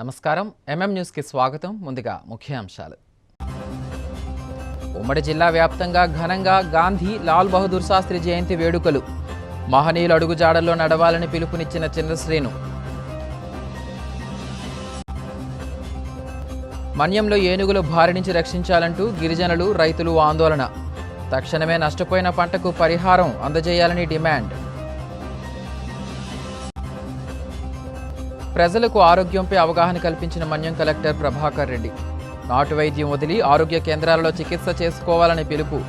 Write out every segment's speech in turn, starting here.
నమస్కారం న్యూస్కి స్వాగతం. ముందుగా ముఖ్యాంశాలు. ఉమ్మడి జిల్లా వ్యాప్తంగా ఘనంగా గాంధీ లాల్ బహదూర్ శాస్త్రి జయంతి వేడుకలు. మహనీయుల అడుగుజాడల్లో నడవాలని పిలుపునిచ్చిన చిన్నశ్రీను. మన్యంలో ఏనుగులు బారి నుంచి రక్షించాలంటూ గిరిజనులు, రైతులు ఆందోళన. తక్షణమే నష్టపోయిన పంటకు పరిహారం అందజేయాలని డిమాండ్. ప్రజలకు ఆరోగ్యంపై అవగాహన కల్పించిన మన్యం కలెక్టర్ ప్రభాకర్ రెడ్డి. నాటు వైద్యం వదిలి ఆరోగ్య కేంద్రాలలో చికిత్స చేసుకోవాలని పిలుపు.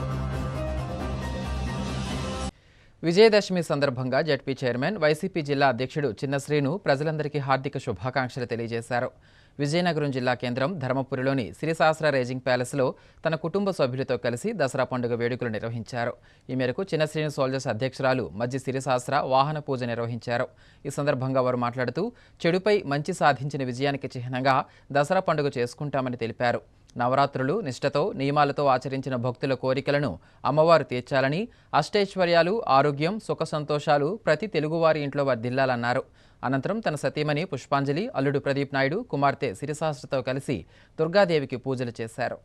విజయదశమి సందర్భంగా జెడ్పీ చైర్మన్, వైసీపీ జిల్లా అధ్యక్షుడు చిన్నశ్రీను ప్రజలందరికీ హార్దిక శుభాకాంక్షలు తెలియజేశారు. విజయనగరం జిల్లా కేంద్రం ధర్మపురిలోని సిరిసహస్ర రేజింగ్ ప్యాలెస్లో తన కుటుంబ సభ్యులతో కలిసి దసరా పండుగ వేడుకలు నిర్వహించారు. ఈ మేరకు చిన్నశ్రీను సోల్జర్స్ అధ్యక్షురాలు మజ్జి సిరిసహస్ర వాహన పూజ నిర్వహించారు. ఈ సందర్భంగా వారు మాట్లాడుతూ చెడుపై మంచి సాధించిన విజయానికి చిహ్నంగా దసరా పండుగ చేసుకుంటామని తెలిపారు. నవరాత్రులు నిష్ఠతో, నియమాలతో ఆచరించిన భక్తుల కోరికలను అమ్మవారు తీర్చాలని, అష్టైశ్వర్యాలు, ఆరోగ్యం, సుఖ సంతోషాలు ప్రతి తెలుగువారి ఇంట్లో వర్ధిల్లాలన్నారు. అనంతరం తన సతీమణి పుష్పాంజలి, అల్లుడు ప్రదీప్ నాయుడు, కుమార్తె సిరిసహస్రతో కలిసి దుర్గాదేవికి పూజలు చేశారు.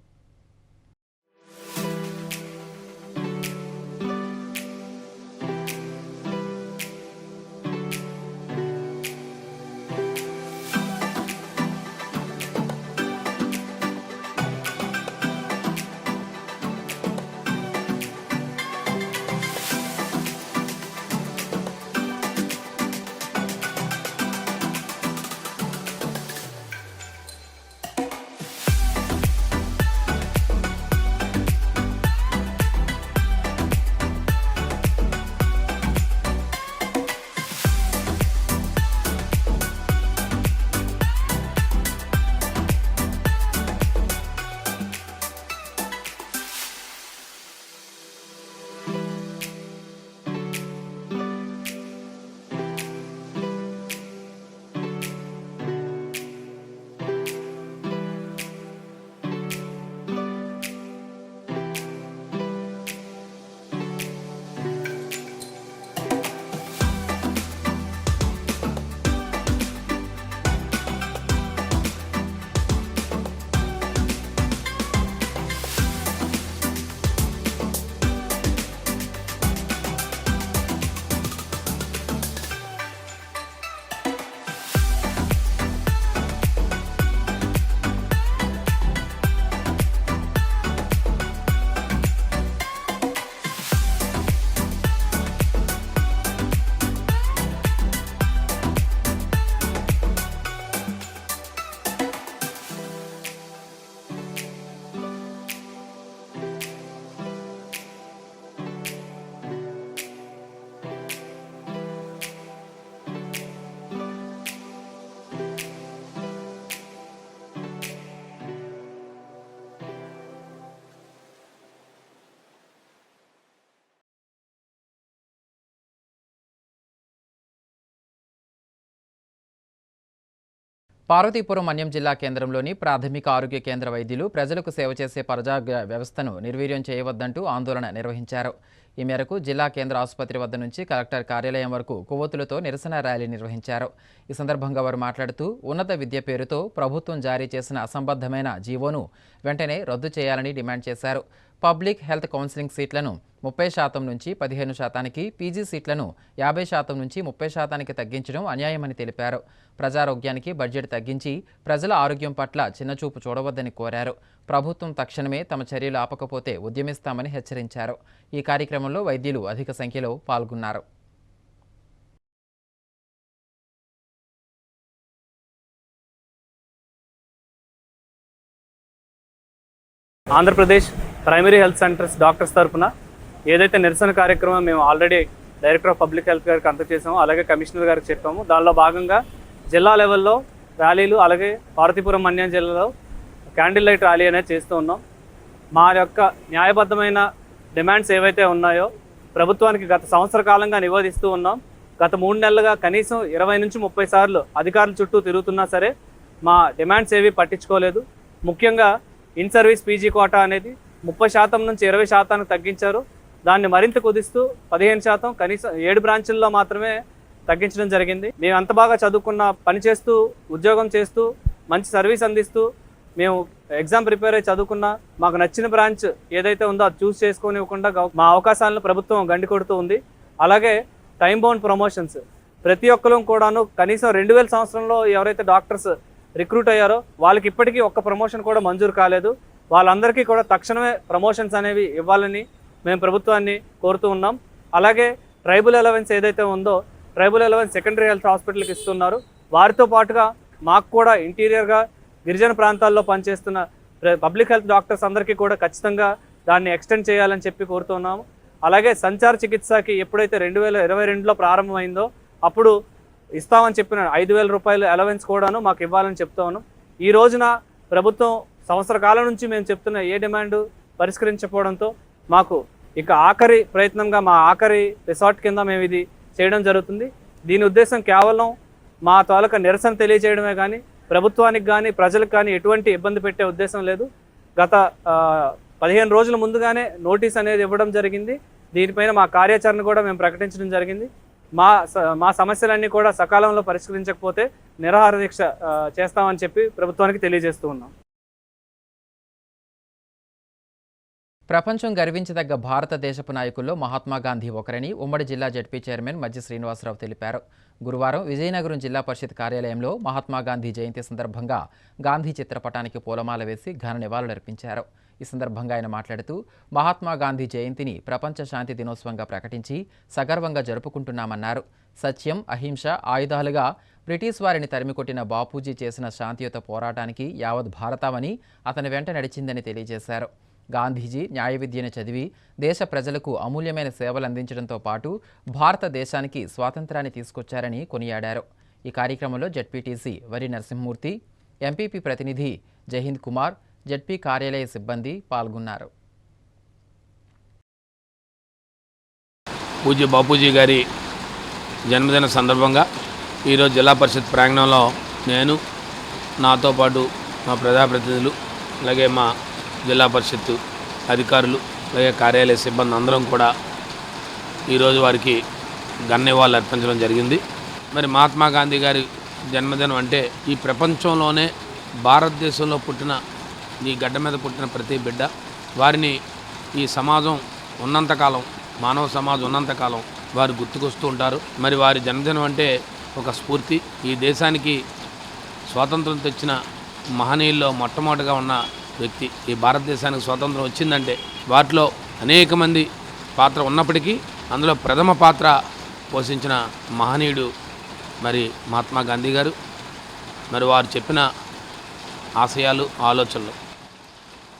పార్వతీపురం మన్యం జిల్లా కేంద్రంలోని ప్రాథమిక ఆరోగ్య కేంద్ర వైద్యులు ప్రజలకు సేవ చేసే ప్రజాగ్ర వ్యవస్థను నిర్వీర్యం చేయవద్దంటూ ఆందోళన నిర్వహించారు. ఈ మేరకు జిల్లా కేంద్ర ఆసుపత్రి వద్ద నుంచి కలెక్టర్ కార్యాలయం వరకు కొవ్వొత్తులతో నిరసన ర్యాలీ నిర్వహించారు. ఈ సందర్భంగా వారు మాట్లాడుతూ ఉన్నత విద్య పేరుతో ప్రభుత్వం జారీ చేసిన అసంబద్ధమైన జీవోను వెంటనే రద్దు చేయాలని డిమాండ్ చేశారు. పబ్లిక్ హెల్త్ కౌన్సిలింగ్ సీట్లను 30% నుంచి 15%, పీజీ సీట్లను 50% నుంచి 30% తగ్గించడం అన్యాయమని తెలిపారు. ప్రజారోగ్యానికి బడ్జెట్ తగ్గించి ప్రజల ఆరోగ్యం పట్ల చిన్నచూపు చూడవద్దని కోరారు. ప్రభుత్వం తక్షణమే తమ చర్యలు ఆపకపోతే ఉద్యమిస్తామని హెచ్చరించారు. ఈ కార్యక్రమంలో వైద్యులు అధిక సంఖ్యలో పాల్గొన్నారు. Andhra Pradesh primary health centres doctors తరఫున ఏదైతే నిరసన కార్యక్రమం మేము already director of public health గారికి అందజేసామో, అలాగే కమిషనర్ గారికి చెప్పాము. దానిలో భాగంగా జిల్లా లెవెల్లో ర్యాలీలు, అలాగే పార్వతీపురం మన్యం జిల్లాలో క్యాండిల్ లైట్ ర్యాలీ అనేది చేస్తూ ఉన్నాం. మా యొక్క న్యాయబద్ధమైన డిమాండ్స్ ఏవైతే ఉన్నాయో ప్రభుత్వానికి గత సంవత్సర కాలంగా నివేదిస్తూ ఉన్నాం. గత 3 నెలలుగా కనీసం 20 నుంచి 30 సార్లు అధికారుల చుట్టూ తిరుగుతున్నా సరే మా డిమాండ్స్ ఏవి పట్టించుకోలేదు. ముఖ్యంగా ఇన్ సర్వీస్ పీజీ కోటా అనేది 30% నుంచి 20% తగ్గించారు. దాన్ని మరింత కుదిస్తూ 15%, కనీసం 7 బ్రాంచుల్లో మాత్రమే తగ్గించడం జరిగింది. మేము అంత బాగా చదువుకున్న, పనిచేస్తూ, ఉద్యోగం చేస్తూ మంచి సర్వీస్ అందిస్తూ మేము ఎగ్జామ్ ప్రిపేర్ అయ్యి చదువుకున్నా మాకు నచ్చిన బ్రాంచ్ ఏదైతే ఉందో అది చూస్ చేసుకోనివ్వకుండా మా అవకాశాలను ప్రభుత్వం గండి కొడుతూ ఉంది. అలాగే టైం బౌండ్ ప్రమోషన్స్ ప్రతి ఒక్కరు కూడాను కనీసం 2000 సంవత్సరంలో ఎవరైతే డాక్టర్స్ రిక్రూట్ అయ్యారో వాళ్ళకి ఇప్పటికీ ఒక్క ప్రమోషన్ కూడా మంజూరు కాలేదు. వాళ్ళందరికీ కూడా తక్షణమే ప్రమోషన్స్ అనేవి ఇవ్వాలని మేము ప్రభుత్వాన్ని కోరుతూ ఉన్నాం. అలాగే ట్రైబల్ అలవెన్స్ ఏదైతే ఉందో ట్రైబల్ అలవెన్స్ సెకండరీ హెల్త్ హాస్పిటల్కి ఇస్తున్నారు. వారితో పాటుగా మాకు కూడా ఇంటీరియర్గా గిరిజన ప్రాంతాల్లో పనిచేస్తున్న పబ్లిక్ హెల్త్ డాక్టర్స్ అందరికీ కూడా ఖచ్చితంగా దాన్ని ఎక్స్టెండ్ చేయాలని చెప్పి కోరుతున్నాము. అలాగే సంచార చికిత్సకి ఎప్పుడైతే 2022లో ప్రారంభమైందో అప్పుడు ఇస్తామని చెప్పిన 5,000 రూపాయలు అలవెన్స్ కూడాను మాకు ఇవ్వాలని చెప్తా ఉన్నాం. ఈ రోజున ప్రభుత్వం సంవత్సర కాలం నుంచి మేము చెప్తున్న ఏ డిమాండ్ పరిష్కరించకపోవడంతో మాకు ఇక ఆఖరి ప్రయత్నంగా మా ఆఖరి రిసార్ట్ కింద మేము ఇది చేయడం జరుగుతుంది. దీని ఉద్దేశం కేవలం మా తాలూకా నిరసన తెలియజేయడమే కానీ ప్రభుత్వానికి కానీ ప్రజలకు కానీ ఎటువంటి ఇబ్బంది పెట్టే ఉద్దేశం లేదు. గత 15 రోజుల ముందుగానే నోటీస్ అనేది ఇవ్వడం జరిగింది. దీనిపైన మా కార్యాచరణ కూడా మేము ప్రకటించడం జరిగింది. మా సమస్యలన్నీ కూడా సకాలంలో పరిష్కరించకపోతే నిరాహార దీక్ష చేస్తామని చెప్పి ప్రభుత్వానికి తెలియజేస్తూ ఉన్నాం. ప్రపంచం గర్వించదగ్గ భారతదేశపు నాయకుల్లో మహాత్మా గాంధీ ఒకరని ఉమ్మడి జిల్లా జడ్పీ చైర్మన్ మజ్జి శ్రీనివాసరావు తెలిపారు. గురువారం విజయనగరం జిల్లా పరిషత్ కార్యాలయంలో మహాత్మా గాంధీ జయంతి సందర్భంగా గాంధీ చిత్రపటానికి పూలమాల వేసి ఘన నివాళులర్పించారు. ఈ సందర్భంగా ఆయన మాట్లాడుతూ మహాత్మా గాంధీ జయంతిని ప్రపంచ శాంతి దినోత్సవంగా ప్రకటించి సగర్వంగా జరుపుకుంటున్నామన్నారు. సత్యం, అహింస ఆయుధాలుగా బ్రిటిష్ వారిని తరిమికొట్టిన బాపూజీ చేసిన శాంతియుత పోరాటానికి యావత్ భారతావని అతని వెంట నడిచిందని తెలియజేశారు. గాంధీజీ న్యాయ విద్యను చదివి దేశ ప్రజలకు అమూల్యమైన సేవలు అందించడంతో పాటు భారతదేశానికి స్వాతంత్రాన్ని తీసుకొచ్చారని కొనియాడారు. ఈ కార్యక్రమంలో జడ్పీటీసీ వరి నరసింహమూర్తి, ఎంపీపీ ప్రతినిధి జహింద్ కుమార్, జడ్పీ కార్యాలయ సిబ్బంది పాల్గొన్నారు. పూజ్య బాపూజీ గారి జన్మదిన సందర్భంగా ఈరోజు జిల్లా పరిషత్ ప్రాంగణంలో నేను, నాతో పాటు మా ప్రజాప్రతినిధులు, అలాగే మా జిల్లా పరిషత్ అధికారులు, అలాగే కార్యాలయ సిబ్బంది అందరం కూడా ఈరోజు వారికి ఘన నివాళులు అర్పించడం జరిగింది. మరి మహాత్మా గాంధీ గారి జన్మదినం అంటే ఈ ప్రపంచంలోనే భారతదేశంలో పుట్టిన, ఈ గడ్డ మీద పుట్టిన ప్రతి బిడ్డ వారిని ఈ సమాజం ఉన్నంతకాలం, మానవ సమాజం ఉన్నంతకాలం వారు గుర్తుకొస్తూ ఉంటారు. మరి వారి జన్మదినం అంటే ఒక స్ఫూర్తి. ఈ దేశానికి స్వాతంత్రం తెచ్చిన మహనీయుల్లో మొట్టమొదటిగా ఉన్న వ్యక్తి. ఈ భారతదేశానికి స్వాతంత్రం వచ్చిందంటే వాటిలో అనేక మంది పాత్ర ఉన్నప్పటికీ అందులో ప్రథమ పాత్ర పోషించిన మహనీయుడు మరి మహాత్మా గాంధీ గారు. మరి వారు చెప్పిన ఆశయాలు, ఆలోచనలు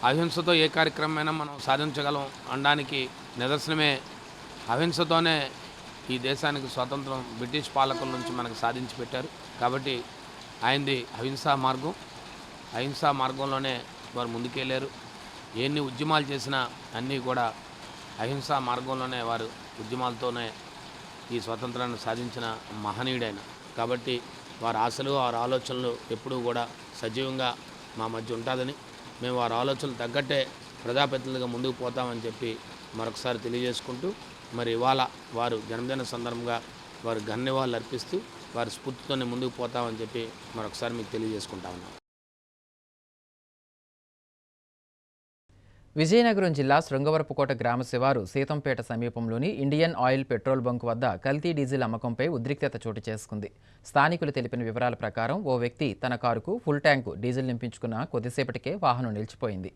అహింసతో ఏ కార్యక్రమమైనా మనం సాధించగలం అనడానికి నిదర్శనమే. అహింసతోనే ఈ దేశానికి స్వాతంత్రం బ్రిటిష్ పాలకుల నుంచి మనకు సాధించి పెట్టారు. కాబట్టి ఆయనది అహింసా మార్గం. అహింసా మార్గంలోనే వారు ముందుకెళ్ళారు. ఎన్ని ఉద్యమాలు చేసినా అన్నీ కూడా అహింసా మార్గంలోనే వారు ఉద్యమాలతోనే ఈ స్వాతంత్రాన్ని సాధించిన మహనీయుడైన. కాబట్టి వారి ఆశలు, వారి ఆలోచనలు ఎప్పుడూ కూడా సజీవంగా మా మధ్య ఉంటుందని, మేము వారి ఆలోచనలు తగ్గట్టే ప్రజాప్రతినిధులుగా ముందుకు పోతామని చెప్పి మరొకసారి తెలియజేసుకుంటూ, మరి ఇవాళ వారు జన్మదిన సందర్భంగా వారు ఘన నివాళులు అర్పిస్తూ వారి స్ఫూర్తితోనే ముందుకు పోతామని చెప్పి మరొకసారి మీకు తెలియజేసుకుంటా ఉన్నాం. విజయనగరం జిల్లా శృంగవరపుకోట గ్రామ శివారు సీతంపేట సమీపంలోని ఇండియన్ ఆయిల్ పెట్రోల్ బంక్ వద్ద కల్తీ డీజిల్ అమ్మకంపై ఉద్రిక్తత చోటు చేసుకుంది. స్థానికులు తెలిపిన వివరాల ప్రకారం ఓ వ్యక్తి తన కారుకు ఫుల్ ట్యాంకు డీజిల్ నింపించుకున్న కొద్దిసేపటికే వాహనం నిలిచిపోయింది.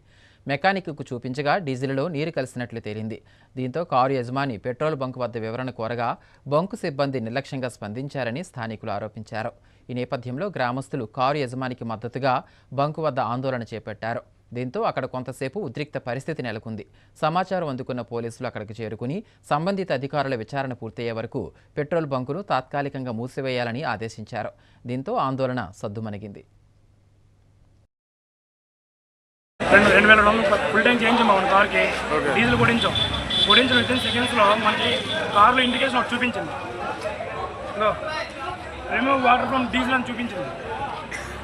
మెకానిక్కు చూపించగా డీజిల్లో నీరు కలిసినట్లు తేలింది. దీంతో కారు యజమాని పెట్రోల్ బంక్ వద్ద వివరణ కోరగా బంకు సిబ్బంది నిర్లక్ష్యంగా స్పందించారని స్థానికులు ఆరోపించారు. ఈ నేపథ్యంలో గ్రామస్తులు కారు యజమానికి మద్దతుగా బంకు వద్ద ఆందోళన చేపట్టారు. దీంతో అక్కడ కొంతసేపు ఉద్రిక్త పరిస్థితి నెలకొంది. సమాచారం అందుకున్న పోలీసులు అక్కడికి చేరుకుని సంబంధిత అధికారుల విచారణ పూర్తయ్యే వరకు పెట్రోల్ బంకును తాత్కాలికంగా మూసివేయాలని ఆదేశించారు. దీంతో ఆందోళన సద్దుమణిగింది. 2,000 ఫుల్ ట్యాంక్ చేయించాం మన కార్కి. డీజిల్ కొడించాం. విత్ ఇన్ సెకండ్స్లో మనకి కార్లో ఇండికేషన్ ఒకటి చూపించింది. రిమూవ్ వాటర్ ఫ్రమ్ డీజిల్ అని చూపించింది.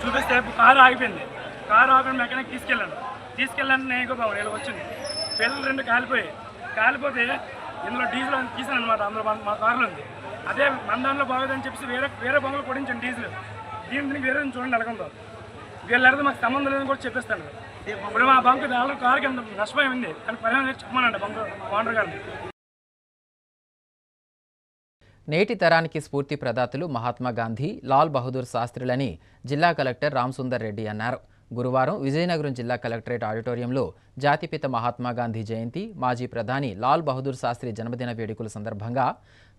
చూపిస్తే కారు ఆగిపోయింది. కారు ఆపి మెకానిక్ తీసుకెళ్ళాను నేను బాబు నేను వచ్చింది. పిల్లలు 2 కాలిపోతే ఇందులో డీజిల్ తీసాను అనమాట. అందులో మా కారులో ఉంది. అదే మన దాంట్లో బాగోదని చెప్పేసి వేరే బంగులు కొడించాను డీజిల్. దీనికి వేరే చూడండి ఎలాగుందో. వీళ్ళడితే మాకు సంబంధం లేదని కూడా చెప్పేస్తాను. ఇప్పుడు మా బంక్ దాని కారుకి ఎంత నష్టపోయింది కానీ పరిహారం చెప్పమనండి బంక్ ఓనర్ గారిని. నేటి తరానికి స్ఫూర్తి ప్రదాతలు మహాత్మా గాంధీ, లాల్ బహదూర్ శాస్త్రులని జిల్లా కలెక్టర్ రామసుందర్ రెడ్డి అన్నారు. గురువారం విజయనగరం జిల్లా కలెక్టరేట్ ఆడిటోరియంలో జాతిపిత మహాత్మా గాంధీ జయంతి, మాజీ ప్రధాని లాల్ బహదూర్ శాస్త్రి జన్మదిన వేడుకల సందర్భంగా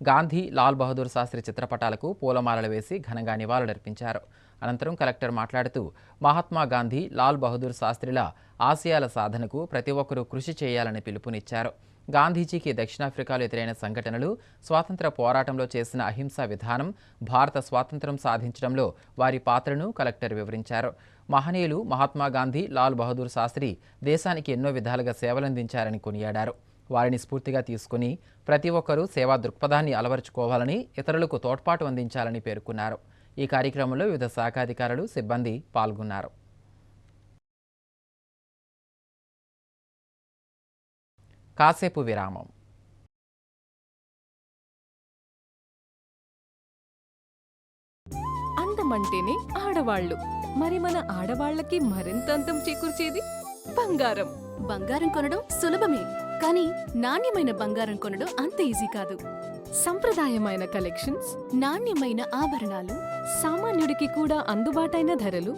గాంధీ, లాల్ బహదూర్ శాస్త్రి చిత్రపటాలకు పూలమాలలు వేసి ఘనంగా నివాళులర్పించారు. అనంతరం కలెక్టర్ మాట్లాడుతూ మహాత్మా గాంధీ, లాల్ బహదూర్ శాస్త్రిల ఆశయాల సాధనకు ప్రతి ఒక్కరూ కృషి చేయాలని పిలుపునిచ్చారు. గాంధీజీకి దక్షిణాఫ్రికాలో ఎదురైన సంఘటనలు, స్వాతంత్ర పోరాటంలో చేసిన అహింసా విధానం, భారత స్వాతంత్ర్యం సాధించడంలో వారి పాత్రను కలెక్టర్ వివరించారు. మహనీయులు మహాత్మా గాంధీ, లాల్ బహదూర్ శాస్త్రి దేశానికి ఎన్నో విధాలుగా సేవలందించారని కొనియాడారు. వారిని స్ఫూర్తిగా తీసుకుని ప్రతి ఒక్కరూ సేవా దృక్పథాన్ని అలవరుచుకోవాలని, ఇతరులకు తోడ్పాటు అందించాలని పేర్కొన్నారు. ఈ కార్యక్రమంలో వివిధ శాఖాధికారులు, సిబ్బంది పాల్గొన్నారు. కాసేపు విరామం. అందమంటేనే ఆడవాళ్ళు. మరి మన ఆడవాళ్ళకి మరింత అందం చేకూర్చేది బంగారం. బంగారం కొనడం సులభమే, కానీ నాణ్యమైన బంగారం కొనడం అంత ఈజీ కాదు. సంప్రదాయమైన కలెక్షన్స్, నాణ్యమైన ఆభరణాలు, సామాన్యుడికి కూడా అందుబాటైన ధరలు,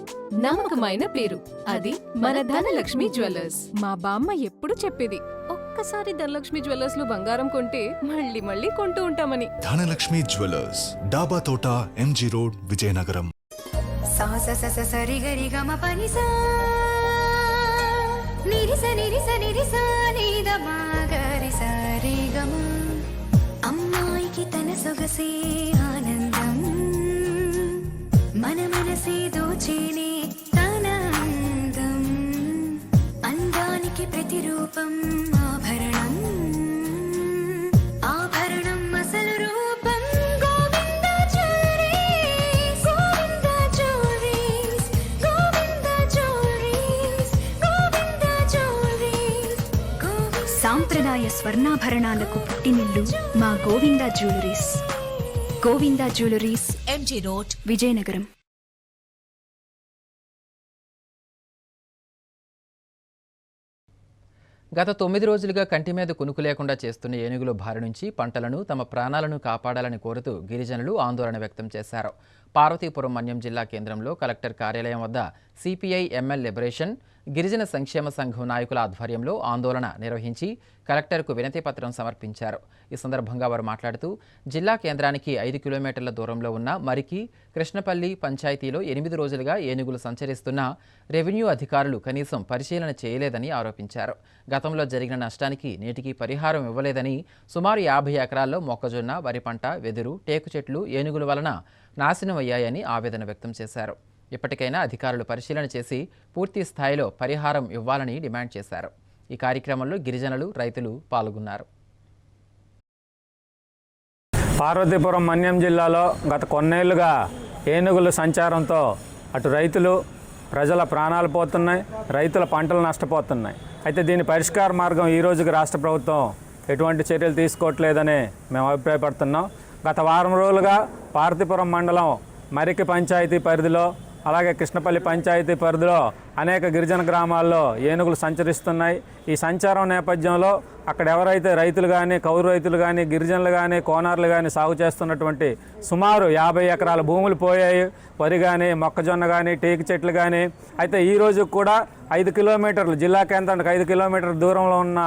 నమ్మకమైన పేరు, అది మన ధనలక్ష్మి జ్యువెలర్స్. మా బామ్మ ఎప్పుడు చెప్పేది, ఒక్కసారి ధనలక్ష్మి జ్యువెలర్స్ లో బంగారం కొంటే మళ్ళీ మళ్ళీ కొంటూ ఉంటామని. ధనలక్ష్మి జ్యువెలర్స్, డాబా తోట, ఎంజీ రోడ్, విజయనగరం. సా స స స సరి గరి గమ పని సా నిరి స నిరి స నిరి సా ని ద మా గరి స రి గమ. అమ్మాయికి తన సొగసే ఆనందం, మన మనసే దోచేనే తన అందం. అందానికి ప్రతిరూపం ఆభరణం, ఆభరణం అసలు రూపం. Govinda jewelleries, Govinda jewelleries, Govinda jewelleries, Govinda jewelleries. సాంప్రదాయ స్వర్ణాభరణాలకు పుట్టినిల్లు మా Govinda jewelleries. Govinda jewelleries, MG road, Vizianagaram. గత 9 రోజులుగా కంటి మీద కునుకు లేకుండా చేస్తున్న ఏనుగుల బారి నుంచి పంటలను, తమ ప్రాణాలను కాపాడాలని కోరుతూ గిరిజనులు ఆందోళన వ్యక్తం చేశారు. పార్వతీపురం మన్యం జిల్లా కేంద్రంలో కలెక్టర్ కార్యాలయం వద్ద సిపిఐ ఎంఎల్ లిబరేషన్, గిరిజన సంక్షేమ సంఘం నాయకుల ఆధ్వర్యంలో ఆందోళన నిర్వహించి కలెక్టర్కు వినతి పత్రం సమర్పించారు. ఈ సందర్భంగా వారు మాట్లాడుతూ జిల్లా కేంద్రానికి 5 కిలోమీటర్ల దూరంలో ఉన్న మరికి, కృష్ణపల్లి పంచాయతీలో 8 రోజులుగా ఏనుగులు సంచరిస్తున్నా రెవెన్యూ అధికారులు కనీసం పరిశీలన చేయలేదని ఆరోపించారు. గతంలో జరిగిన నష్టానికి నేటికి పరిహారం ఇవ్వలేదని, సుమారు 50 ఎకరాల్లో మొక్కజొన్న, వరి పంట, వెదురు, టేకు చెట్లు ఏనుగుల వలన నాశనమయ్యాయని ఆవేదన వ్యక్తం చేశారు. ఇప్పటికైనా అధికారులు పరిశీలన చేసి పూర్తి స్థాయిలో పరిహారం ఇవ్వాలని డిమాండ్ చేశారు. ఈ కార్యక్రమంలో గిరిజనులు, రైతులు పాల్గొన్నారు. పార్వతీపురం మన్యం జిల్లాలో గత కొన్నేళ్లుగా ఏనుగుల సంచారంతో అటు రైతులు, ప్రజల ప్రాణాలు పోతున్నాయి, రైతుల పంటలు నష్టపోతున్నాయి. అయితే దీని పరిష్కార మార్గం ఈ రోజుకి రాష్ట్ర ప్రభుత్వం ఎటువంటి చర్యలు తీసుకోవట్లేదని మేము అభిప్రాయపడుతున్నాం. గత వారం రోజులుగా పార్వతీపురం మండలం మరికి పంచాయతీ పరిధిలో, అలాగే కృష్ణపల్లి పంచాయతీ పరిధిలో అనేక గిరిజన గ్రామాల్లో ఏనుగులు సంచరిస్తున్నాయి. ఈ సంచారం నేపథ్యంలో అక్కడ ఎవరైతే రైతులు కానీ, కౌలు రైతులు కానీ, గిరిజనులు కానీ, కోనార్లు కానీ సాగు చేస్తున్నటువంటి సుమారు 50 ఎకరాల భూములు పోయాయి. వరి కానీ, మొక్కజొన్న కానీ, టేకు చెట్లు కానీ. అయితే ఈ రోజు కూడా 5 కిలోమీటర్లు, జిల్లా కేంద్రానికి 5 కిలోమీటర్ల దూరంలో ఉన్న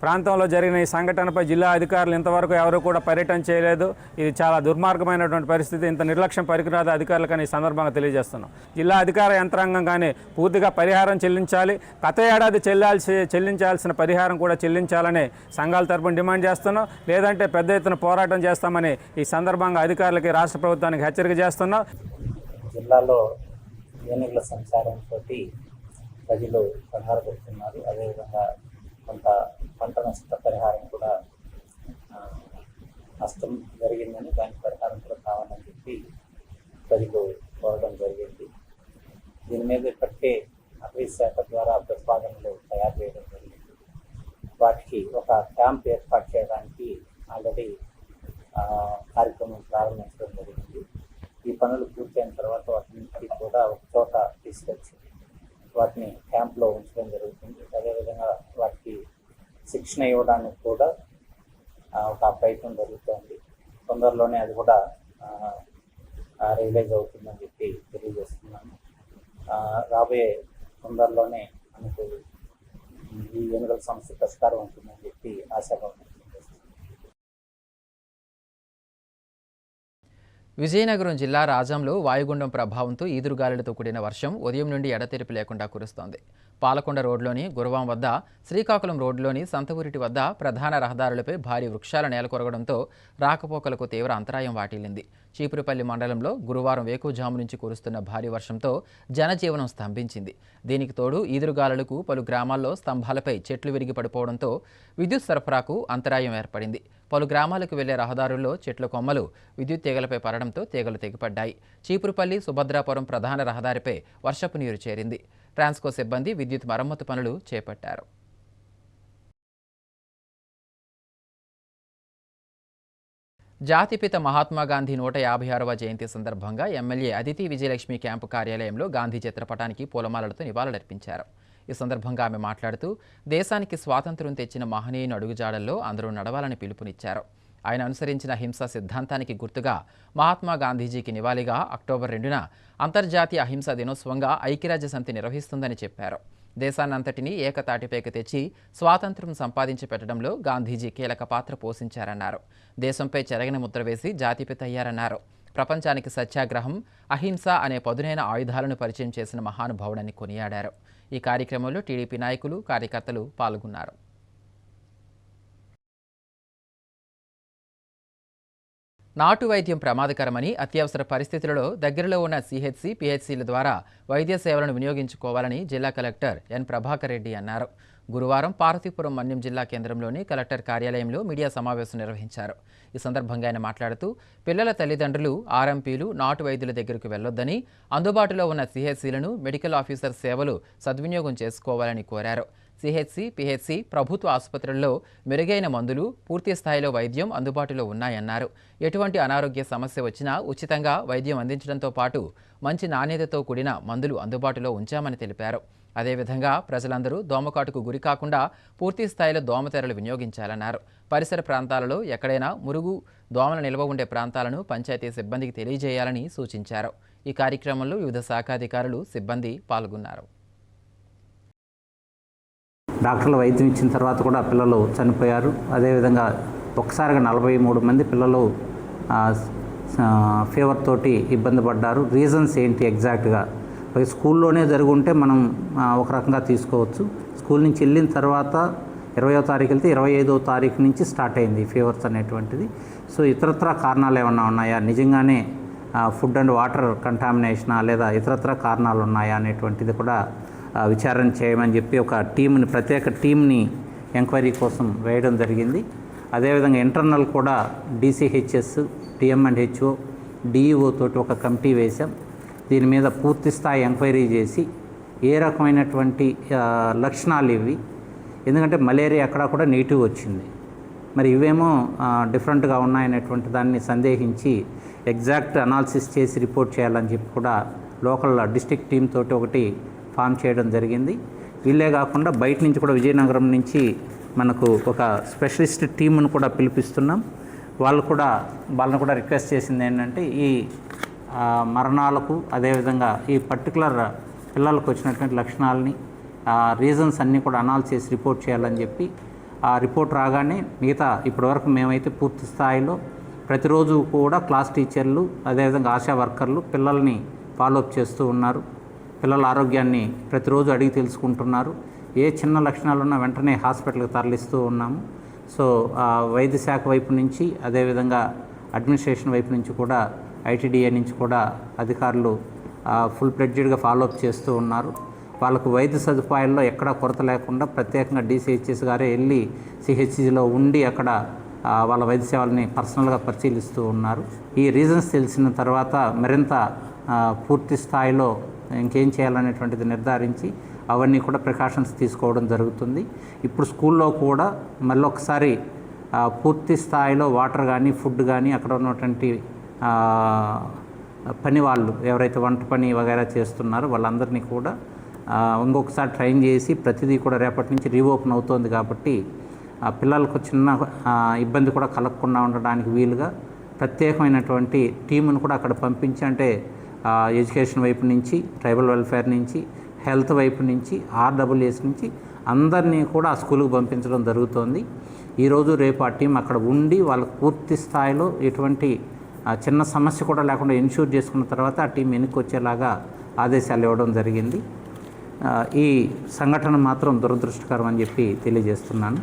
ప్రాంతంలో జరిగిన ఈ సంఘటనపై జిల్లా అధికారులు ఇంతవరకు ఎవరు కూడా పర్యటన చేయలేదు. ఇది చాలా దుర్మార్గమైనటువంటి పరిస్థితి. ఇంత నిర్లక్ష్యం పరికరాదు అధికారులకని ఈ సందర్భంగా తెలియజేస్తున్నాం. జిల్లా అధికార యంత్రాంగం కానీ పూర్తిగా పరిహారం చెల్లించాలి. గత ఏడాది చెల్లించాల్సిన పరిహారం కూడా చెల్లించాలని సంఘాల తరపున డిమాండ్ చేస్తున్నాం. లేదంటే పెద్ద ఎత్తున పోరాటం చేస్తామని ఈ సందర్భంగా అధికారులకి, రాష్ట్ర ప్రభుత్వానికి హెచ్చరిక చేస్తున్నాం. జిల్లాలో ఏనుగుల సంచారంతో ప్రజలు కంగారు పడుతున్నారు. అదేవిధంగా కొంత పంట నష్ట పరిహారం కూడా నష్టం జరిగిందని, దానికి పరిహారం కూడా కావాలని చెప్పి ప్రజలు కోరడం జరిగింది. దీని మీద ఇప్పటికే అటవీ శాఖ ద్వారా ప్రతిపాదనలు తయారు చేయడం జరిగింది. వాటికి ఒక క్యాంప్ ఏర్పాటు చేయడానికి ఆల్రెడీ కార్యక్రమం ప్రారంభించడం జరిగింది. ఈ పనులు పూర్తయిన తర్వాత వాటిని కూడా ఒక చోట తీసుకొచ్చి శిక్షణ ఇవ్వడానికి కూడా ఒక ప్రయత్నం జరుగుతుంది. తొందరలోనే అది కూడా రియలైజ్ అవుతుందని చెప్పి తెలియజేస్తున్నాను. రాబోయే తొందరలోనే మనకు ఈ ఎన్నికల సమస్య పరిష్కారం ఉంటుందని చెప్పి ఆశాభావం. విజయనగరం జిల్లా రాజంలో వాయుగుండం ప్రభావంతో ఈదురుగాలులతో కూడిన వర్షం ఉదయం నుండి ఎడతెరిపి లేకుండా కురుస్తోంది. పాలకొండ రోడ్లోని గురవాం వద్ద, శ్రీకాకుళం రోడ్లోని సంతగురిటి వద్ద ప్రధాన రహదారులపై భారీ వృక్షాలు నేలకొరగడంతో రాకపోకలకు తీవ్ర అంతరాయం వాటిల్లింది. చీపురుపల్లి మండలంలో గురువారం వేకువజాము నుంచి కురుస్తున్న భారీ వర్షంతో జనజీవనం స్తంభించింది. దీనికి తోడు ఈదురుగాలులకు పలు గ్రామాల్లో స్తంభాలపై చెట్లు విరిగి పడిపోవడంతో విద్యుత్ సరఫరాకు అంతరాయం ఏర్పడింది. పలు గ్రామాలకు వెళ్లే రహదారుల్లో చెట్ల కొమ్మలు విద్యుత్ తీగలపై పడడంతో తీగలు తెగిపడ్డాయి. చీపురుపల్లి సుభద్రాపురం ప్రధాన రహదారిపై వర్షపు నీరు చేరింది. ట్రాన్స్కో సిబ్బంది విద్యుత్ మరమ్మతు పనులు చేపట్టారు. జాతిపిత మహాత్మాగాంధీ 156వ జయంతి సందర్భంగా ఎమ్మెల్యే అదితి విజయలక్ష్మి క్యాంపు కార్యాలయంలో గాంధీ చిత్రపటానికి పూలమాలలతో నివాళులర్పించారు. ఈ సందర్భంగా ఆమె మాట్లాడుతూ దేశానికి స్వాతంత్ర్యం తెచ్చిన మహనీయుని అడుగుజాడల్లో అందరూ నడవాలని పిలుపునిచ్చారు. ఆయన అనుసరించిన హింసా సిద్ధాంతానికి గుర్తుగా మహాత్మా గాంధీజీకి నివాళిగా అక్టోబర్ 2న అంతర్జాతీయ అహింసా దినోత్సవంగా ఐక్యరాజ్య సమితి నిర్వహిస్తుందని చెప్పారు. దేశాన్నంతటినీ ఏకతాటిపైకి తెచ్చి స్వాతంత్ర్యం సంపాదించి పెట్టడంలో గాంధీజీ కీలక పాత్ర పోషించారన్నారు. దేశంపై చెరగని ముద్ర వేసి జాతిపిత అయ్యారన్నారు. ప్రపంచానికి సత్యాగ్రహం, అహింస అనే పదునైన ఆయుధాలను పరిచయం చేసిన మహానుభావుడని కొనియాడారు. ఈ కార్యక్రమంలో టీడీపీ నాయకులు, కార్యకర్తలు పాల్గొన్నారు. నాటు వైద్యం ప్రమాదకరమని, అత్యవసర పరిస్థితులలో దగ్గరలో ఉన్న సిహెచ్సి, పిహెచ్సిల ద్వారా వైద్య సేవలను వినియోగించుకోవాలని జిల్లా కలెక్టర్ ఎన్ ప్రభాకర్ రెడ్డి అన్నారు. గురువారం పార్వతీపురం మన్యం జిల్లా కేంద్రంలోని కలెక్టర్ కార్యాలయంలో మీడియా సమావేశం నిర్వహించారు. ఈ సందర్భంగా ఆయన మాట్లాడుతూ పిల్లల తల్లిదండ్రులు, ఆర్ఎంపీలు నాటు వైద్యుల దగ్గరకు వెళ్లొద్దని, అందుబాటులో ఉన్న సిహెచ్సిలను, మెడికల్ ఆఫీసర్ సేవలు సద్వినియోగం చేసుకోవాలని కోరారు. సిహెచ్సి, పిహెచ్సి ప్రభుత్వ ఆసుపత్రుల్లో మెరుగైన మందులు, పూర్తి స్థాయిలో వైద్యం అందుబాటులో ఉన్నాయన్నారు. ఎటువంటి అనారోగ్య సమస్య వచ్చినా ఉచితంగా వైద్యం అందించడంతో పాటు మంచి నాణ్యతతో కూడిన మందులు అందుబాటులో ఉంచామని తెలిపారు. అదేవిధంగా ప్రజలందరూ దోమకాటుకు గురికాకుండా పూర్తి స్థాయిలో దోమతెరలు వినియోగించాలన్నారు. పరిసర ప్రాంతాలలో ఎక్కడైనా మురుగు, దోమల నిల్వ ఉండే ప్రాంతాలను పంచాయతీ సిబ్బందికి తెలియజేయాలని సూచించారు. ఈ కార్యక్రమంలో వివిధ శాఖాధికారులు, సిబ్బంది పాల్గొన్నారు. డాక్టర్లు వైద్యం ఇచ్చిన తర్వాత కూడా పిల్లలు చనిపోయారు. అదేవిధంగా ఒక్కసారిగా 43 మంది పిల్లలు ఫీవర్ తోటి ఇబ్బంది పడ్డారు. రీజన్స్ ఏంటి ఎగ్జాక్ట్గా స్కూల్లోనే జరుగుంటే మనం ఒక రకంగా తీసుకోవచ్చు. స్కూల్ నుంచి వెళ్ళిన తర్వాత 20వ తారీఖు వెళ్తే 25వ తారీఖు నుంచి స్టార్ట్ అయింది ఫీవర్స్ అనేటువంటిది. సో ఇతరత్ర కారణాలు ఏమన్నా ఉన్నాయా, నిజంగానే ఫుడ్ అండ్ వాటర్ కంటామినేషనా, లేదా ఇతరత్ర కారణాలు ఉన్నాయా అనేటువంటిది కూడా విచారణ చేయమని చెప్పి ఒక టీంని, ప్రత్యేక టీంని ఎంక్వైరీ కోసం వేయడం జరిగింది. అదేవిధంగా ఇంటర్నల్ కూడా డీసీహెచ్ఎస్, టీఎంఎండ్హెచ్ఓ, డిఈఓ తోటి ఒక కమిటీ వేశాం. దీని మీద పూర్తి స్థాయి ఎంక్వైరీ చేసి ఏ రకమైనటువంటి లక్షణాలు ఇవి, ఎందుకంటే మలేరియా అక్కడ కూడా నెగిటివ్ వచ్చింది, మరి ఇవేమో డిఫరెంట్గా ఉన్నాయనేటువంటి దాన్ని సందేహించి ఎగ్జాక్ట్ అనాలిసిస్ చేసి రిపోర్ట్ చేయాలని చెప్పి కూడా లోకల్ డిస్ట్రిక్ట్ టీమ్ తోటి ఒకటి ఫామ్ చేయడం జరిగింది. వీళ్ళే కాకుండా బయట నుంచి కూడా విజయనగరం నుంచి మనకు ఒక స్పెషలిస్ట్ టీంను కూడా పిలిపిస్తున్నాం. వాళ్ళని కూడా రిక్వెస్ట్ చేసింది ఏంటంటే ఈ మరణాలకు, అదేవిధంగా ఈ పర్టికులర్ పిల్లలకు వచ్చినటువంటి లక్షణాలని, రీజన్స్ అన్నీ కూడా అనాలిసిస్ రిపోర్ట్ చేయాలని చెప్పి, ఆ రిపోర్ట్ రాగానే మిగతా ఇప్పటివరకు మేమైతే పూర్తి స్థాయిలో ప్రతిరోజు కూడా క్లాస్ టీచర్లు, అదేవిధంగా ఆశా వర్కర్లు పిల్లల్ని ఫాలోఅప్ చేస్తూ ఉన్నారు. పిల్లల ఆరోగ్యాన్ని ప్రతిరోజు అడిగి తెలుసుకుంటున్నారు. ఏ చిన్న లక్షణాలు ఉన్నా వెంటనే హాస్పిటల్కి తరలిస్తూ ఉన్నాము. సో వైద్య శాఖ వైపు నుంచి, అదేవిధంగా అడ్మినిస్ట్రేషన్ వైపు నుంచి కూడా, ఐటీడీఏ నుంచి కూడా అధికారులు ఫుల్ ఫ్లెడ్జెడ్గా ఫాలోఅప్ చేస్తూ ఉన్నారు. వాళ్ళకు వైద్య సదుపాయాల్లో ఎక్కడా కొరత లేకుండా ప్రత్యేకంగా డీసీహెచ్ఎస్ గారే వెళ్ళి సిహెచ్సిలో ఉండి అక్కడ వాళ్ళ వైద్య సేవల్ని పర్సనల్గా పరిశీలిస్తూ ఉన్నారు. ఈ రీజన్స్ తెలిసిన తర్వాత మరింత పూర్తి స్థాయిలో ఇంకేం చేయాలనేటువంటిది నిర్ధారించి అవన్నీ కూడా ప్రికాషన్స్ తీసుకోవడం జరుగుతుంది. ఇప్పుడు స్కూల్లో కూడా మళ్ళీ ఒకసారి పూర్తి స్థాయిలో వాటర్ కానీ, ఫుడ్ కానీ, అక్కడ ఉన్నటువంటి పని వాళ్ళు ఎవరైతే వంట పని వగైరా చేస్తున్నారో వాళ్ళందరినీ కూడా ఇంకొకసారి ట్రైన్ చేసి ప్రతిదీ కూడా రేపటి నుంచి రీఓపెన్ అవుతోంది కాబట్టి పిల్లలకు చిన్న ఇబ్బంది కూడా కలగకుండా ఉండడానికి వీలుగా ప్రత్యేకమైనటువంటి టీమును కూడా అక్కడ పంపించి, అంటే ఎడ్యుకేషన్ వైపు నుంచి, ట్రైబల్ వెల్ఫేర్ నుంచి, హెల్త్ వైపు నుంచి, ఆర్డబ్ల్యూఎస్ నుంచి అందరినీ కూడా ఆ స్కూల్కి పంపించడం జరుగుతోంది. ఈరోజు రేపు ఆ టీం అక్కడ ఉండి వాళ్ళకు పూర్తి స్థాయిలో ఎటువంటి చిన్న సమస్య కూడా లేకుండా ఇన్ష్యూర్ చేసుకున్న తర్వాత ఆ టీం వెనక్కి వచ్చేలాగా ఆదేశాలు ఇవ్వడం జరిగింది. ఈ సంఘటన మాత్రం దురదృష్టకరం అని చెప్పి తెలియజేస్తున్నాను.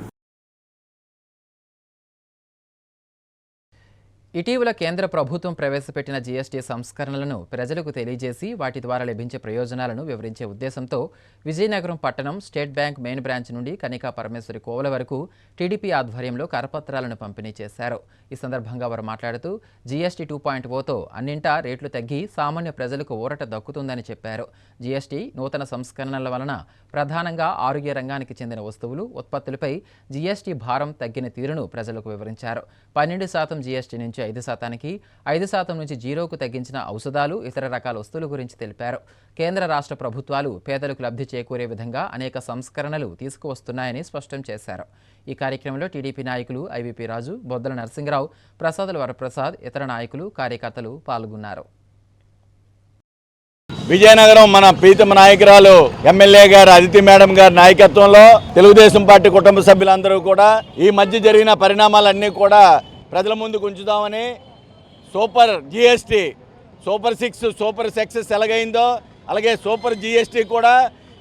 ఇటీవల కేంద్ర ప్రభుత్వం ప్రవేశపెట్టిన జీఎస్టీ సంస్కరణలను ప్రజలకు తెలియజేసి వాటి ద్వారా లభించే ప్రయోజనాలను వివరించే ఉద్దేశంతో విజయనగరం పట్టణం స్టేట్ బ్యాంక్ మెయిన్ బ్రాంచ్ నుండి కనికా పరమేశ్వరి కోవల వరకు టీడీపీ ఆధ్వర్యంలో కరపత్రాలను పంపిణీ చేశారు. ఈ సందర్భంగా వారు మాట్లాడుతూ జీఎస్టీ 2.0తో అన్నింటా రేట్లు తగ్గి సామాన్య ప్రజలకు ఊరట దక్కుతుందని చెప్పారు. జీఎస్టీ నూతన సంస్కరణల వలన ప్రధానంగా ఆరోగ్య రంగానికి చెందిన వస్తువులు, ఉత్పత్తులపై జీఎస్టీ భారం తగ్గిన తీరును ప్రజలకు వివరించారు. 12% జీఎస్టీ నుంచి 5%కి, 5% నుంచి 0కు తగ్గించిన ఔషధాలు, ఇతర రకాల వస్తువుల గురించి తెలిపారు. కేంద్ర రాష్ట్ర ప్రభుత్వాలు పేదలకు లబ్ధి చేకూరే విధంగా అనేక సంస్కరణలు తీసుకువస్తున్నాయని స్పష్టం చేశారు. ఈ కార్యక్రమంలో టీడీపీ నాయకులు ఐవీపీ రాజు, బొద్దల నరసింగరావు, ప్రసాదుల వరప్రసాద్, ఇతర నాయకులు, కార్యకర్తలు పాల్గొన్నారు. విజయనగరం మన ప్రీతమ నాయకురాలు ఎమ్మెల్యే గారు అదితి మేడం గారి నాయకత్వంలో తెలుగుదేశం పార్టీ కుటుంబ సభ్యులందరూ కూడా ఈ మధ్య జరిగిన పరిణామాలన్నీ కూడా ప్రజల ముందుకు ఉంచుదామని super GST, super 6, super success ఎలాగైందో అలాగే సూపర్ జీఎస్టీ కూడా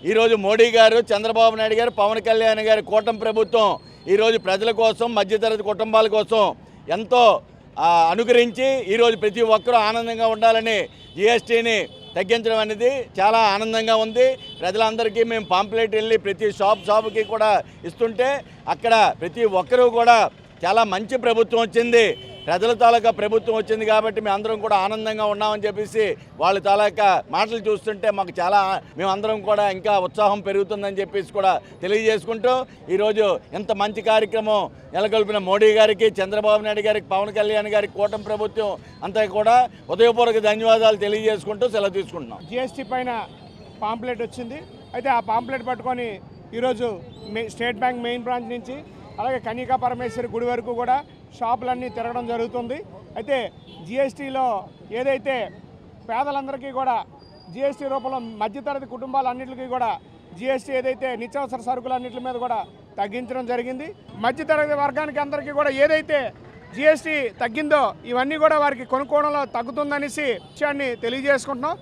ఈరోజు మోడీ గారు, చంద్రబాబు నాయుడు గారు, పవన్ కళ్యాణ్ గారి కూటమి ప్రభుత్వం ఈరోజు ప్రజల కోసం, మధ్యతరగతి కుటుంబాల కోసం ఎంతో అనుకరించి ఈరోజు ప్రతి ఒక్కరూ ఆనందంగా ఉండాలని జీఎస్టీని తగ్గించడం అనేది చాలా ఆనందంగా ఉంది. ప్రజలందరికీ మేము పాంప్లెట్ వెళ్ళి ప్రతి షాపుకి కూడా ఇస్తుంటే అక్కడ ప్రతి ఒక్కరూ కూడా చాలా మంచి ప్రభుత్వం వచ్చింది, ప్రజల తాలూకా ప్రభుత్వం వచ్చింది కాబట్టి మేము అందరం కూడా ఆనందంగా ఉన్నామని చెప్పేసి వాళ్ళ తాలూకా మాటలు చూస్తుంటే మాకు చాలా మేమందరం కూడా ఇంకా ఉత్సాహం పెరుగుతుందని చెప్పేసి కూడా తెలియజేసుకుంటూ ఈరోజు ఇంత మంచి కార్యక్రమం నెలకొల్పిన మోడీ గారికి, చంద్రబాబు నాయుడు గారికి, పవన్ కళ్యాణ్ గారికి, కూటమి ప్రభుత్వం అంతా కూడా హృదయపూర్వక ధన్యవాదాలు తెలియజేసుకుంటూ సెలవు తీసుకుంటున్నాం. జీఎస్టీ పైన పాంప్లెట్ వచ్చింది. అయితే ఆ పాంప్లెట్ పట్టుకొని ఈరోజు స్టేట్ బ్యాంక్ మెయిన్ బ్రాంచ్ నుంచి అలాగే కనికా పరమేశ్వరి గుడి వరకు కూడా షాపులన్నీ తిరగడం జరుగుతుంది. అయితే జీఎస్టీలో ఏదైతే పేదలందరికీ కూడా జీఎస్టీ రూపంలో మధ్యతరగతి కుటుంబాలన్నింటికి కూడా జీఎస్టీ ఏదైతే నిత్యావసర సరుకులన్నింటి మీద కూడా తగ్గించడం జరిగింది. మధ్యతరగతి వర్గానికి అందరికీ కూడా ఏదైతే జీఎస్టీ తగ్గిందో ఇవన్నీ కూడా వారికి కొనుక్కోవడంలో తగ్గుతుందనేసి విషయాన్ని తెలియజేసుకుంటున్నాం.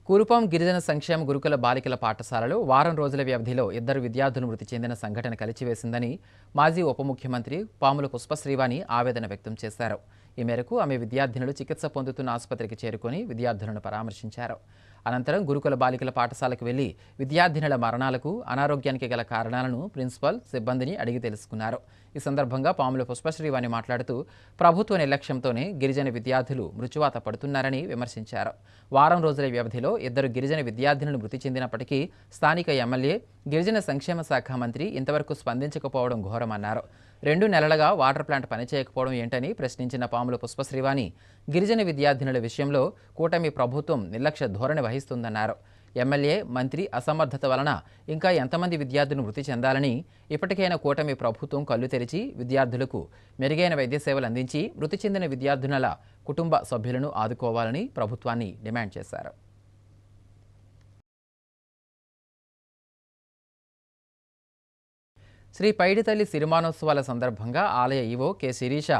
కురుపాం గిరిజన సంక్షేమ గురుకుల బాలికల పాఠశాలలో వారం రోజుల వ్యవధిలో 2 విద్యార్థులు మృతి చెందిన సంఘటన కలిచివేసిందని మాజీ ఉప ముఖ్యమంత్రి పాముల పుష్పశ్రీవాణి ఆవేదన వ్యక్తం చేశారు. ఈ మేరకు ఆమె విద్యార్థినులు చికిత్స పొందుతున్న ఆసుపత్రికి చేరుకొని విద్యార్థులను పరామర్శించారు. అనంతరం గురుకుల బాలికల పాఠశాలకు వెళ్లి విద్యార్థినుల మరణాలకు, అనారోగ్యానికి గల కారణాలను ప్రిన్సిపల్, సిబ్బందిని అడిగి తెలుసుకున్నారు. ఈ సందర్భంగా పాముల పుష్పశ్రీవాణి మాట్లాడుతూ ప్రభుత్వ నిర్లక్ష్యంతోనే గిరిజన విద్యార్థులు మృత్యువాత పడుతున్నారని విమర్శించారు. వారం రోజుల వ్యవధిలో 2 గిరిజన విద్యార్థినులు మృతి చెందినప్పటికీ స్థానిక ఎమ్మెల్యే, గిరిజన సంక్షేమ శాఖ మంత్రి ఇంతవరకు స్పందించకపోవడం ఘోరమన్నారు. 2 నెలలుగా వాటర్ ప్లాంట్ పనిచేయకపోవడం ఏంటని ప్రశ్నించిన పాముల పుష్పశ్రీవాణి గిరిజన విద్యార్థినుల విషయంలో కూటమి ప్రభుత్వం నిర్లక్ష్య ధోరణి వహిస్తుందన్నారు. ఎమ్మెల్యే, మంత్రి అసమర్థత వలన ఇంకా ఎంతమంది విద్యార్థులు మృతి చెందాలని, ఇప్పటికైనా కూటమి ప్రభుత్వం కళ్ళు తెరిచి విద్యార్థులకు మెరుగైన వైద్య సేవలు అందించి మృతి చెందిన విద్యార్థినుల కుటుంబ సభ్యులను ఆదుకోవాలని ప్రభుత్వాన్ని డిమాండ్ చేశారు. శ్రీ పైడితల్లి సిరిమానోత్సవాల సందర్భంగా ఆలయ ఈవో కె శిరీష,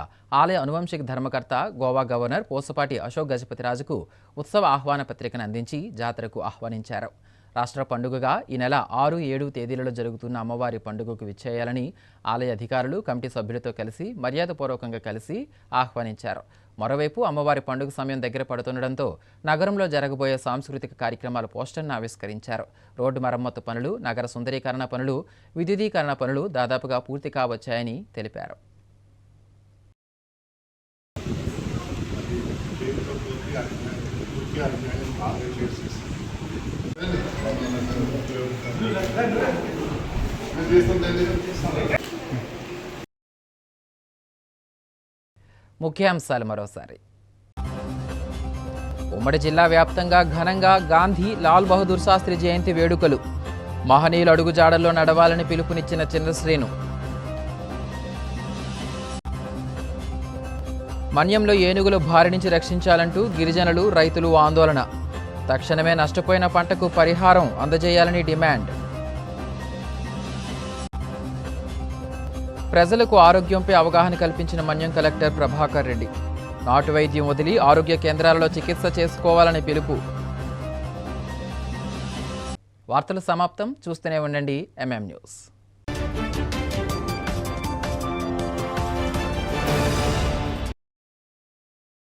ఆలయ అనువంశిక ధర్మకర్త గోవా గవర్నర్ పోసపాటి అశోక్ గజపతిరాజుకు ఉత్సవ ఆహ్వాన పత్రికను అందించి జాతరకు ఆహ్వానించారు. రాష్ట్ర పండుగగా ఈ నెల 6, 7 తేదీలలో జరుగుతున్న అమ్మవారి పండుగకు విచ్చేయాలని ఆలయ అధికారులు, కమిటీ సభ్యులతో కలిసి మర్యాదపూర్వకంగా కలిసి ఆహ్వానించారు. మరోవైపు అమ్మవారి పండుగ సమయం దగ్గర పడుతుండటంతో నగరంలో జరగబోయే సాంస్కృతిక కార్యక్రమాల పోస్టర్ను ఆవిష్కరించారు. రోడ్డు మరమ్మతు పనులు, నగర సుందరీకరణ పనులు, విద్యుదీకరణ పనులు దాదాపుగా పూర్తి కావచ్చాయని తెలిపారు. ముఖ్యాంశాలు మరోసారి. ఉమ్మడి జిల్లా వ్యాప్తంగా ఘనంగా గాంధీ, లాల్ బహదూర్ శాస్త్రి జయంతి వేడుకలు. మహనీయులు అడుగుజాడల్లో నడవాలని పిలుపునిచ్చిన చంద్రశ్రీను. మన్యంలో ఏనుగుల బారి నుంచి రక్షించాలంటూ గిరిజనులు, రైతులు ఆందోళన. తక్షణమే నష్టపోయిన పంటకు పరిహారం అందజేయాలని డిమాండ్. ప్రజలకు ఆరోగ్యంపై అవగాహన కల్పించిన మన్యం కలెక్టర్ ప్రభాకర్ రెడ్డి. నాటు వైద్యం వదిలి ఆరోగ్య కేంద్రాలలో చికిత్స చేసుకోవాలని పిలుపు. వార్తలు సమాప్తం. చూస్తూనే ఉండండి ఎంఎం న్యూస్.